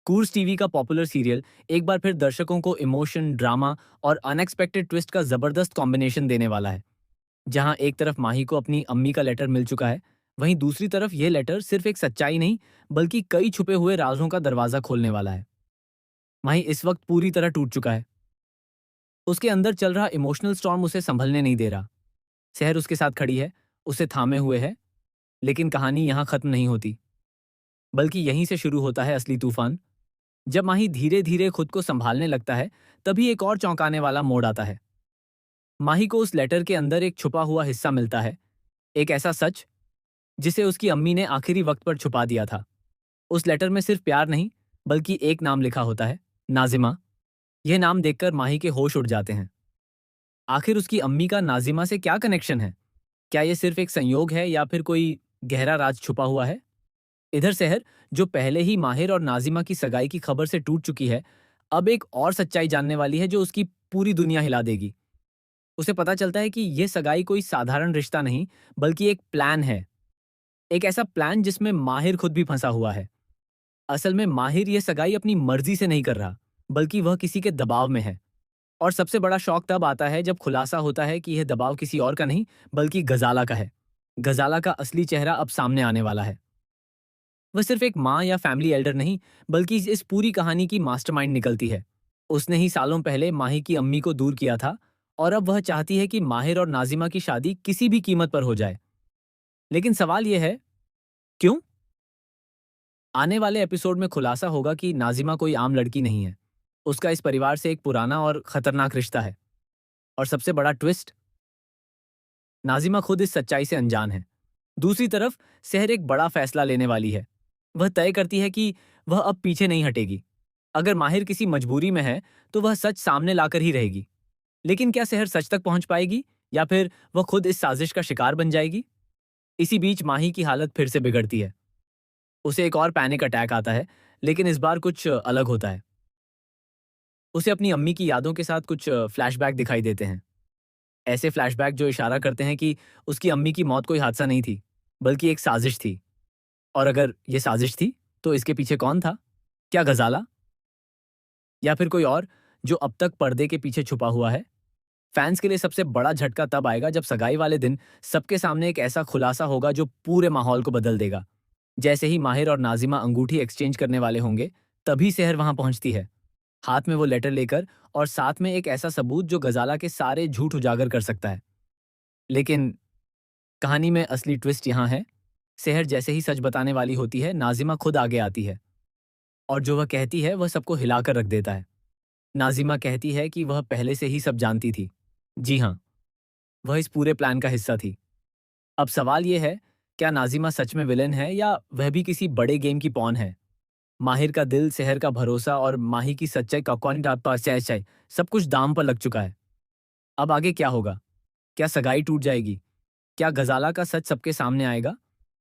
Koos TV का popular serial एक बार फिर दर्शकों को इमोशन, ड्रामा और अनएक्सपेक्टेड ट्विस्ट का जबरदस्त कॉम्बिनेशन देने वाला है। जहां एक तरफ माही को अपनी अम्मी का लेटर मिल चुका है, वहीं दूसरी तरफ यह लेटर सिर्फ एक सच्चाई नहीं, बल्कि कई छुपे हुए राजों का दरवाजा खोलने वाला है। माही इस वक्त पूरी तरह टूट चुका है। उसके अंदर चल रहा इमोशनल स्टॉर्म उसे संभलने नहीं दे रहा। शहर उसके साथ खड़ी है, उसे थामे हुए है। लेकिन कहानी यहां खत्म नहीं होती, बल्कि यहीं से शुरू होता है असली तूफान। जब माही धीरे धीरे खुद को संभालने लगता है, तभी एक और चौंकाने वाला मोड़ आता है। माही को उस लेटर के अंदर एक छुपा हुआ हिस्सा मिलता है, एक ऐसा सच जिसे उसकी अम्मी ने आखिरी वक्त पर छुपा दिया था। उस लेटर में सिर्फ प्यार नहीं, बल्कि एक नाम लिखा होता है, नाजिमा। यह नाम देखकर माही के होश उड़ जाते हैं। आखिर उसकी अम्मी का नाजिमा से क्या कनेक्शन है? क्या यह सिर्फ एक संयोग है या फिर कोई गहरा राज छुपा हुआ है? इधर शहर, जो पहले ही माहिर और नाजिमा की सगाई की खबर से टूट चुकी है, अब एक और सच्चाई जानने वाली है जो उसकी पूरी दुनिया हिला देगी। उसे पता चलता है कि यह सगाई कोई साधारण रिश्ता नहीं, बल्कि एक प्लान है। एक ऐसा प्लान जिसमें माहिर खुद भी फंसा हुआ है। असल में माहिर यह सगाई अपनी मर्जी से नहीं कर रहा, बल्कि वह किसी के दबाव में है। और सबसे बड़ा शौक तब आता है जब खुलासा होता है कि यह दबाव किसी और का नहीं, बल्कि गजाला का है। गजाला का असली चेहरा अब सामने आने वाला है। वह सिर्फ एक माँ या फैमिली एल्डर नहीं, बल्कि इस पूरी कहानी की मास्टरमाइंड निकलती है। उसने ही सालों पहले माही की अम्मी को दूर किया था, और अब वह चाहती है कि माहिर और नाजिमा की शादी किसी भी कीमत पर हो जाए। लेकिन सवाल यह है, क्यों? आने वाले एपिसोड में खुलासा होगा कि नाजिमा कोई आम लड़की नहीं है। उसका इस परिवार से एक पुराना और खतरनाक रिश्ता है। और सबसे बड़ा ट्विस्ट, नाजिमा खुद इस सच्चाई से अनजान है। दूसरी तरफ शहर एक बड़ा फैसला लेने वाली है। वह तय करती है कि वह अब पीछे नहीं हटेगी। अगर माहिर किसी मजबूरी में है, तो वह सच सामने लाकर ही रहेगी। लेकिन क्या शहर सच तक पहुंच पाएगी, या फिर वह खुद इस साजिश का शिकार बन जाएगी? इसी बीच माही की हालत फिर से बिगड़ती है। उसे एक और पैनिक अटैक आता है, लेकिन इस बार कुछ अलग होता है। उसे अपनी अम्मी की यादों के साथ कुछ फ्लैशबैक दिखाई देते हैं। ऐसे फ्लैशबैक जो इशारा करते हैं कि उसकी अम्मी की मौत कोई हादसा नहीं थी, बल्कि एक साजिश थी। और अगर ये साजिश थी, तो इसके पीछे कौन था? क्या गजाला, या फिर कोई और जो अब तक पर्दे के पीछे छुपा हुआ है? फैंस के लिए सबसे बड़ा झटका तब आएगा जब सगाई वाले दिन सबके सामने एक ऐसा खुलासा होगा जो पूरे माहौल को बदल देगा। जैसे ही माहिर और नाजिमा अंगूठी एक्सचेंज करने वाले होंगे, तभी सेहर वहां पहुंचती है, हाथ में वो लेटर लेकर, और साथ में एक ऐसा सबूत जो गजाला के सारे झूठ उजागर कर सकता है। लेकिन कहानी में असली ट्विस्ट यहाँ है। सेहर जैसे ही सच बताने वाली होती है, नाजिमा खुद आगे आती है, और जो वह कहती है वह सबको हिलाकर रख देता है। नाजिमा कहती है कि वह पहले से ही सब जानती थी। जी हाँ, वह इस पूरे प्लान का हिस्सा थी। अब सवाल यह है, क्या नाजिमा सच में विलेन है, या वह भी किसी बड़े गेम की पॉन है? माहिर का दिल, शहर का भरोसा और माही की सच्चाई का सब कुछ दाम पर लग चुका है। अब आगे क्या होगा? क्या सगाई टूट जाएगी? क्या गजाला का सच सबके सामने आएगा,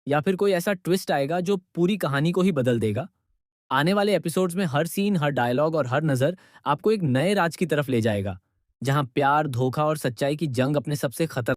या फिर कोई ऐसा ट्विस्ट आएगा जो पूरी कहानी को ही बदल देगा? आने वाले एपिसोड्स में हर सीन, हर डायलॉग और हर नज़र आपको एक नए राज की तरफ ले जाएगा, जहां प्यार, धोखा और सच्चाई की जंग अपने सबसे खतर